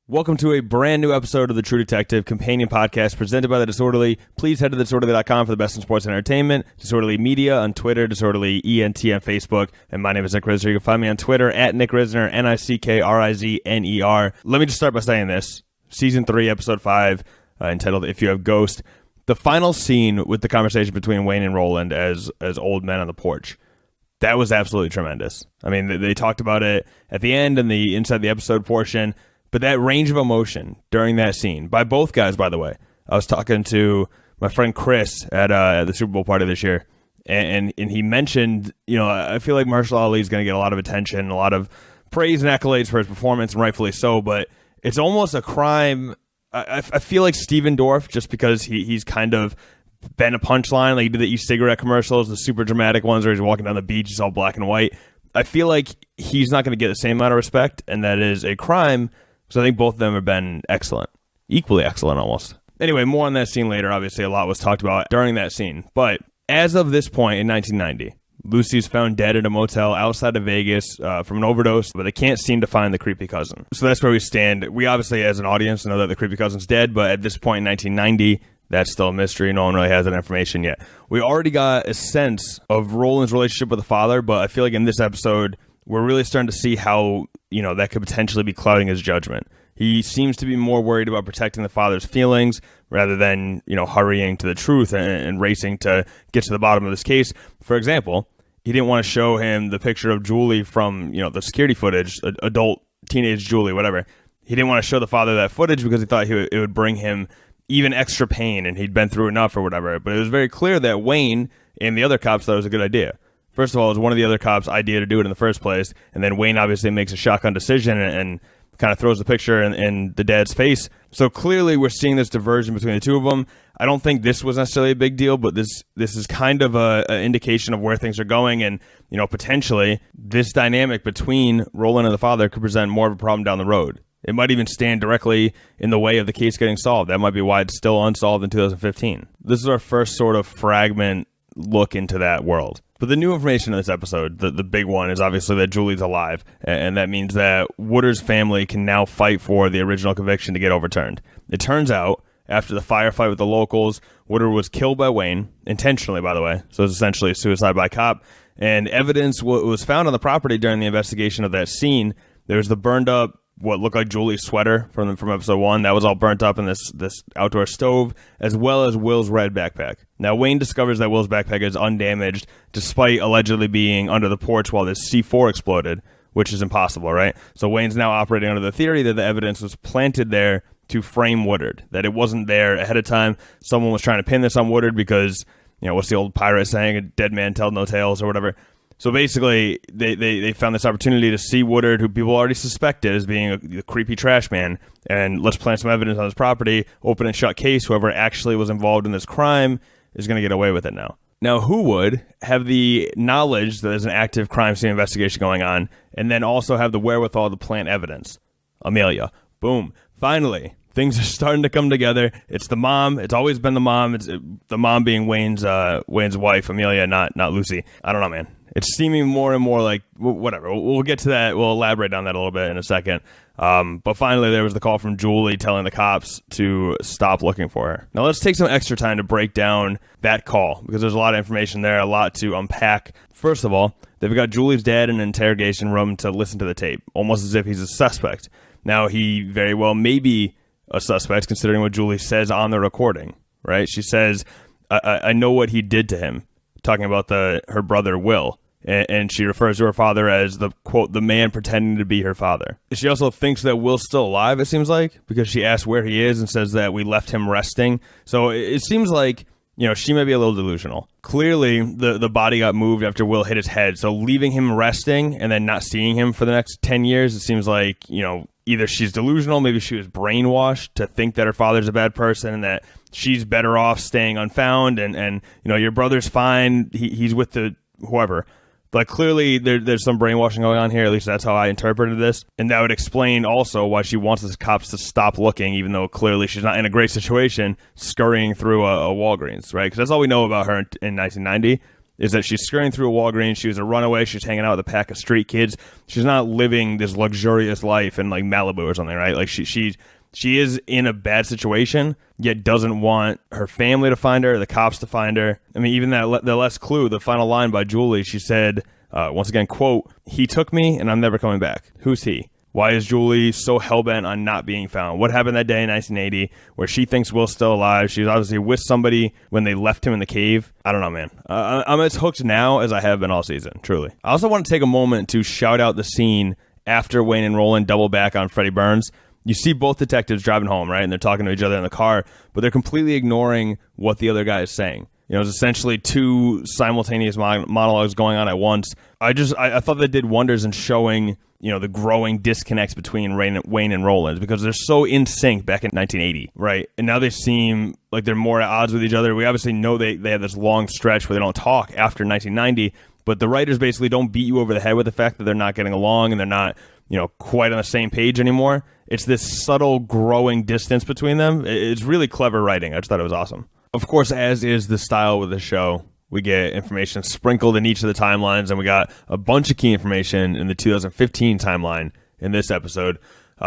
Welcome to a brand new episode of the True Detective companion podcast presented by The Disorderly. Please head to disorderly.com for the best in sports and entertainment. Disorderly Media on Twitter, Disorderly ENT on Facebook. And my name is Nick Rizner. You can find me on Twitter at Nick Rizner, NickRizner. Let me just start by saying this. Season 3, Episode 5, entitled If You Have Ghost. The final scene with the conversation between Wayne and Roland as old men on the porch. That was absolutely tremendous. I mean, they talked about it at the end and the inside the episode portion. But that range of emotion during that scene, by both guys, by the way. I was talking to my friend Chris at the Super Bowl party this year, and he mentioned, I feel like Marshall Ali is going to get a lot of attention, a lot of praise and accolades for his performance, and rightfully so, but it's almost a crime. I feel like Steven Dorff, just because he's kind of been a punchline, like he did the e-cigarette commercials, the super dramatic ones where he's walking down the beach, it's all black and white. I feel like he's not going to get the same amount of respect, and that is a crime. So I think both of them have been excellent. Equally excellent, almost. Anyway, more on that scene later. Obviously, a lot was talked about during that scene. But as of this point in 1990, Lucy's found dead at a motel outside of Vegas from an overdose, but they can't seem to find the creepy cousin. So that's where we stand. We obviously, as an audience, know that the creepy cousin's dead, but at this point in 1990, that's still a mystery. No one really has that information yet. We already got a sense of Roland's relationship with the father, but I feel like in this episode, we're really starting to see how, that could potentially be clouding his judgment. He seems to be more worried about protecting the father's feelings rather than, hurrying to the truth and racing to get to the bottom of this case. For example, he didn't want to show him the picture of Julie from, the security footage, adult, teenage Julie, whatever. He didn't want to show the father that footage because he thought it would bring him even extra pain and he'd been through enough or whatever. But it was very clear that Wayne and the other cops thought it was a good idea. First of all, it was one of the other cops' idea to do it in the first place, and then Wayne obviously makes a shotgun decision and kind of throws the picture in the dad's face. So clearly we're seeing this diversion between the two of them. I don't think this was necessarily a big deal, but this is kind of an indication of where things are going, and potentially this dynamic between Roland and the father could present more of a problem down the road. It might even stand directly in the way of the case getting solved. That might be why it's still unsolved in 2015. This is our first sort of fragment look into that world. But the new information in this episode, the big one, is obviously that Julie's alive, and that means that Woodard's family can now fight for the original conviction to get overturned. It turns out, after the firefight with the locals, Woodard was killed by Wayne, intentionally, by the way, so it's essentially a suicide by cop, and evidence was found on the property during the investigation of that scene. There's the burned up, what looked like Julie's sweater from episode 1. That was all burnt up in this outdoor stove, as well as Will's red backpack. Now, Wayne discovers that Will's backpack is undamaged, despite allegedly being under the porch while this C4 exploded, which is impossible, right? So Wayne's now operating under the theory that the evidence was planted there to frame Woodard, that it wasn't there ahead of time. Someone was trying to pin this on Woodard because, what's the old pirate saying? A dead man tells no tales or whatever. So basically, they found this opportunity to see Woodard, who people already suspected as being a creepy trash man, and let's plant some evidence on his property, open and shut case. Whoever actually was involved in this crime is going to get away with it now. Now, who would have the knowledge that there's an active crime scene investigation going on, and then also have the wherewithal to plant evidence? Amelia. Boom. Finally, things are starting to come together. It's the mom. It's always been the mom. It's the mom being Wayne's wife, Amelia, not Lucy. I don't know, man. It's seeming more and more like, whatever. We'll get to that. We'll elaborate on that a little bit in a second. But finally, there was the call from Julie telling the cops to stop looking for her. Now, let's take some extra time to break down that call, because there's a lot of information there, a lot to unpack. First of all, they've got Julie's dad in an interrogation room to listen to the tape, almost as if he's a suspect. Now, he very well may be a suspect, considering what Julie says on the recording, right? She says, I know what he did to him, talking about her brother, Will. And she refers to her father as the, quote, the man pretending to be her father. She also thinks that Will's still alive, it seems like, because she asks where he is and says that we left him resting. So it seems like, she may be a little delusional. Clearly, the body got moved after Will hit his head. So leaving him resting and then not seeing him for the next 10 years, it seems like, either she's delusional, maybe she was brainwashed to think that her father's a bad person and that she's better off staying unfound and your brother's fine, he's with the whoever. Like, clearly, there's some brainwashing going on here. At least that's how I interpreted this. And that would explain also why she wants the cops to stop looking, even though clearly she's not in a great situation, scurrying through a Walgreens, right? Because that's all we know about her in 1990. is that she's scurrying through a Walgreens. She was a runaway. She's hanging out with a pack of street kids. She's not living this luxurious life in like Malibu or something, right? Like she is in a bad situation, yet doesn't want her family to find her, the cops to find her. I mean, even the last clue, the final line by Julie, she said, once again, quote, "He took me and I'm never coming back." Who's he? Why is Julie so hellbent on not being found? What happened that day in 1980 where she thinks Will's still alive? She was obviously with somebody when they left him in the cave. I don't know, man. I'm as hooked now as I have been all season, truly. I also want to take a moment to shout out the scene after Wayne and Roland double back on Freddie Burns. You see both detectives driving home, right? And they're talking to each other in the car, but they're completely ignoring what the other guy is saying. You know, it's essentially two simultaneous monologues going on at once. I thought they did wonders in showing, you know, the growing disconnects between Wayne and Roland, because they're so in sync back in 1980, right? And now they seem like they're more at odds with each other. We obviously know they have this long stretch where they don't talk after 1990, but the writers basically don't beat you over the head with the fact that they're not getting along and they're not, you know, quite on the same page anymore. It's this subtle growing distance between them. It's really clever writing. I just thought it was awesome. Of course, as is the style with the show, we get information sprinkled in each of the timelines, and we got a bunch of key information in the 2015 timeline in this episode.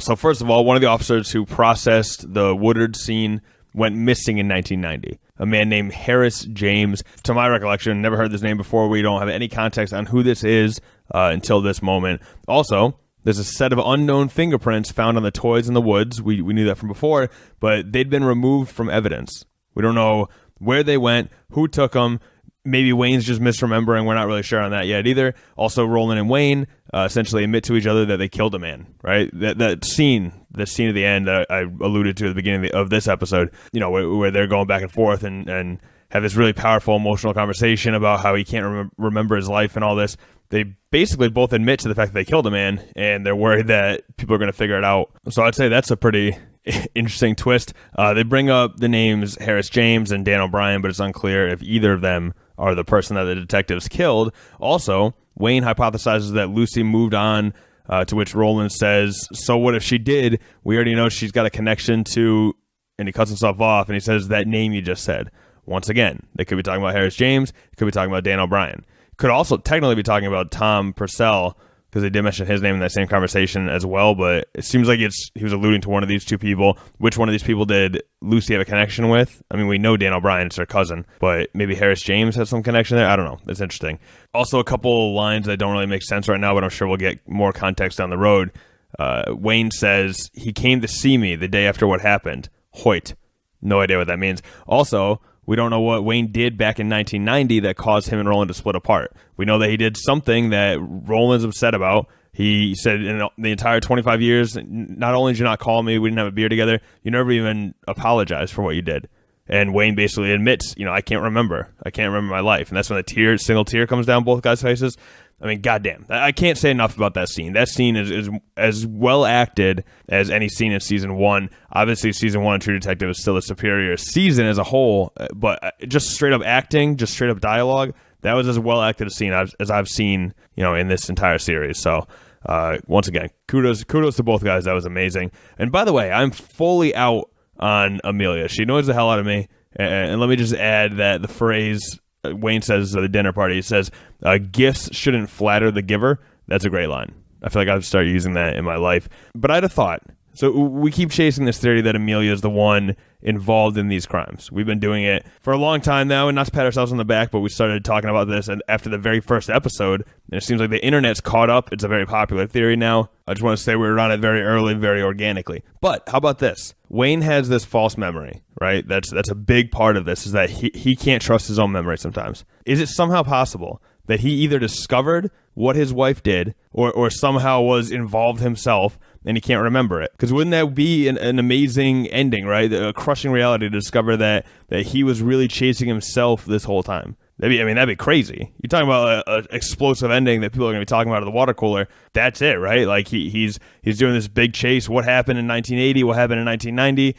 So first of all, one of the officers who processed the Woodard scene went missing in 1990. A man named Harris James. To my recollection, never heard this name before. We don't have any context on who this is until this moment. Also, there's a set of unknown fingerprints found on the toys in the woods. We knew that from before, but they'd been removed from evidence. We don't know where they went, who took them. Maybe Wayne's just misremembering. We're not really sure on that yet either. Also, Roland and Wayne essentially admit to each other that they killed a man, right? That scene, the scene at the end I alluded to at the beginning of this episode, you know, where they're going back and forth and have this really powerful emotional conversation about how he can't remember his life and all this. They basically both admit to the fact that they killed a man, and they're worried that people are going to figure it out. So I'd say that's a pretty interesting twist. They bring up the names Harris James and Dan O'Brien, but it's unclear if either of them are the person that the detectives killed. Also, Wayne hypothesizes that Lucy moved on, to which Roland says, "So what if she did? We already know she's got a connection to," and he cuts himself off, and he says, "that name you just said." Once again, they could be talking about Harris James, could be talking about Dan O'Brien. Could also technically be talking about Tom Purcell, because they did mention his name in that same conversation as well, but it seems like he was alluding to one of these two people. Which one of these people did Lucy have a connection with? I mean, we know Dan O'Brien's her cousin, but maybe Harris James has some connection there? I don't know. It's interesting. Also, a couple lines that don't really make sense right now, but I'm sure we'll get more context down the road. Wayne says, "He came to see me the day after what happened." Hoyt. No idea what that means. Also, we don't know what Wayne did back in 1990 that caused him and Roland to split apart. We know that he did something that Roland's upset about. He said in the entire 25 years, not only did you not call me, we didn't have a beer together, you never even apologized for what you did. And Wayne basically admits, you know, I can't remember my life. And that's when the single tear comes down both guys' faces. I mean, goddamn. I can't say enough about that scene. That scene is as well acted as any scene in season one. Obviously, season one of True Detective is still a superior season as a whole, but just straight up acting, just straight up dialogue, that was as well acted a scene as I've seen, you know, in this entire series. So, once again, kudos to both guys. That was amazing. And by the way, I'm fully out on Amelia. She annoys the hell out of me. And let me just add that the phrase Wayne says at the dinner party, he says, "Gifts shouldn't flatter the giver." That's a great line. I feel like I've started using that in my life. But I'd have thought. So we keep chasing this theory that Amelia is the one involved in these crimes. We've been doing it for a long time now, and not to pat ourselves on the back, but we started talking about this after the very first episode, and it seems like the internet's caught up. It's a very popular theory now. I just want to say we were on it very early, very organically. But how about this? Wayne has this false memory, right? That's a big part of this, is that he can't trust his own memory sometimes. Is it somehow possible that he either discovered what his wife did or somehow was involved himself and he can't remember it? Because wouldn't that be an amazing ending, right? A crushing reality to discover that he was really chasing himself this whole time. That'd be crazy. You're talking about an explosive ending that people are going to be talking about at the water cooler. That's it, right? Like he's doing this big chase. What happened in 1980? What happened in 1990?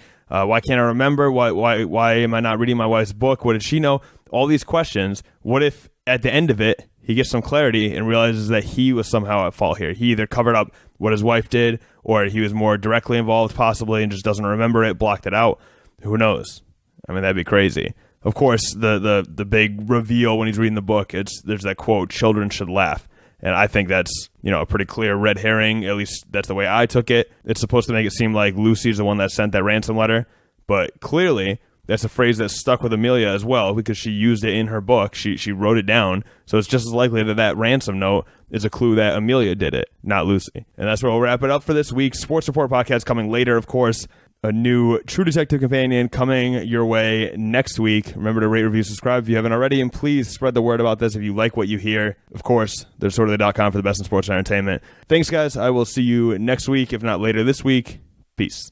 Why can't I remember? Why am I not reading my wife's book? What did she know? All these questions. What if at the end of it, he gets some clarity and realizes that he was somehow at fault here? He either covered up what his wife did, or he was more directly involved possibly and just doesn't remember it, blocked it out. Who knows? I mean, that'd be crazy. of course, the big reveal when he's reading the book, there's that quote, "Children should laugh." And I think that's, a pretty clear red herring. At least that's the way I took it. It's supposed to make it seem like Lucy's the one that sent that ransom letter. But clearly, that's a phrase that stuck with Amelia as well because she used it in her book. She wrote it down. So it's just as likely that ransom note is a clue that Amelia did it, not Lucy. And that's where we'll wrap it up for this week's Sports Report podcast coming later, of course. A new True Detective companion coming your way next week. Remember to rate, review, subscribe if you haven't already, and please spread the word about this if you like what you hear. Of course, there's disorderly.com for the best in sports and entertainment. Thanks, guys. I will see you next week, if not later this week. Peace.